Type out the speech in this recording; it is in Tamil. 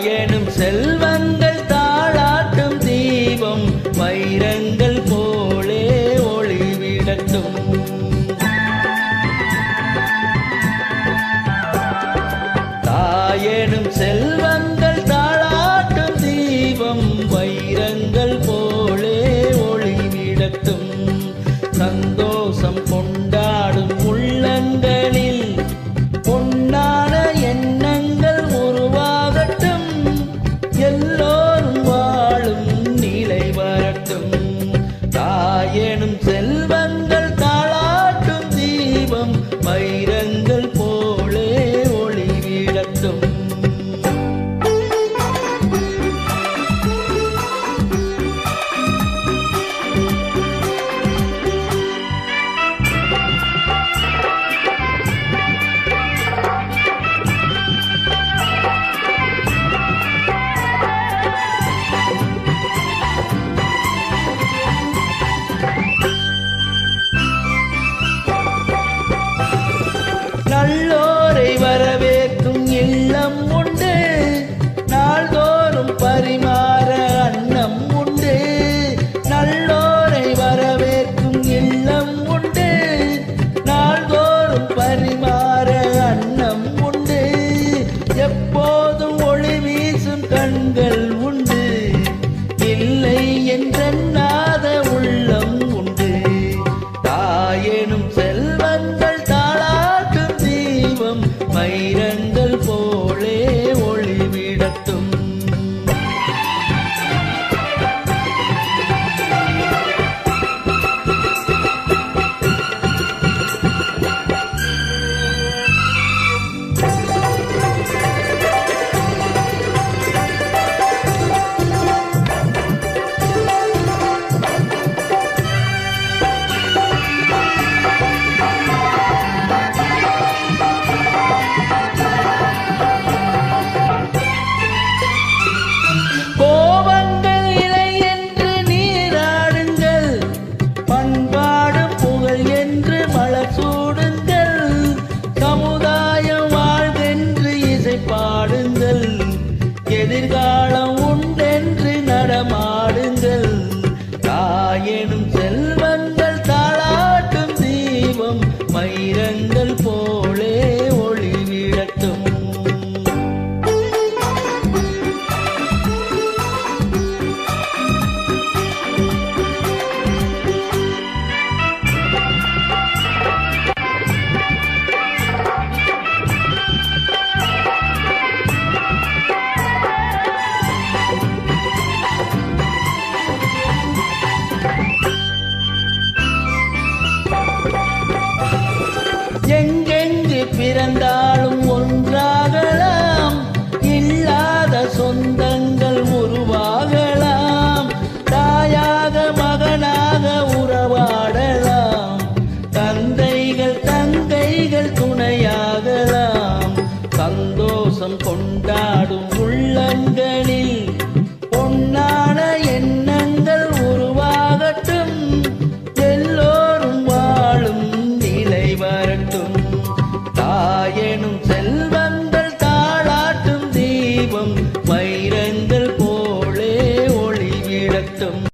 தாயெனும் செல்வங்கள் தாளாட்டும் தீபம் வைரங்கள் போலே ஒளிவிடட்டும். தாயெனும் செல்வங்கள் தாளாட்டும் தீபம் வைரங்கள் போலே ஒளிவிடட்டும். சந்தோஷம் கொண்டாடும் உள்ளங்களில் பொன்னான எண்ணங்கள் உருவாகட்டும். எல்லோரும் வாழும் நிலை வரட்டும். தாயெனும் செல்வங்கள் தாளாட்டும் தீபம் வைரங்கள் போலே ஒளிவிடட்டும். நல்லோரை வரவேற்கும் இல்லம் உண்டு. நாள்தோறும் பரிமாற அன்னம் உண்டு. நல்லோரை வரவேற்கும் இல்லம் உண்டு. நாள்தோறும் பரிமாற அன்னம் உண்டு. எப்போதும் ஒளி வீசும் கண்கள் உண்டு. இல்லை என்றெண்ணாத உள்ளம் உண்டு. தாயெனும் செல்வங்கள் தாளாட்டும் தீபம் வைரங்கள் போலே ஒளிவிடட்டும். கோபங்கள் இலை என்று நீராடுங்கள். பண்பாடும் புகழ் என்று மலர் சூடுங்கள். சமுதாயம் வாழ்வென்று இசை பாடுங்கள். எதிர்காலம் உண்டென்று நடமாடுங்கள். தாயெனும் செல்வங்கள் தாளாட்டும் தீபம் வைரங்கள் போலே ஒளிவிடட்டும். எங்கெங்கு பிறந்தாலும் ஒன்றாகலாம். இல்லாத சொந்தங்கள் உருவாகலாம். தாயாக மகனாக உறவாடலாம். தந்தைகள் தங்கைகள் துணையாகலாம். சந்தோஷம் கொண்டாடும் உள்ளங்களில்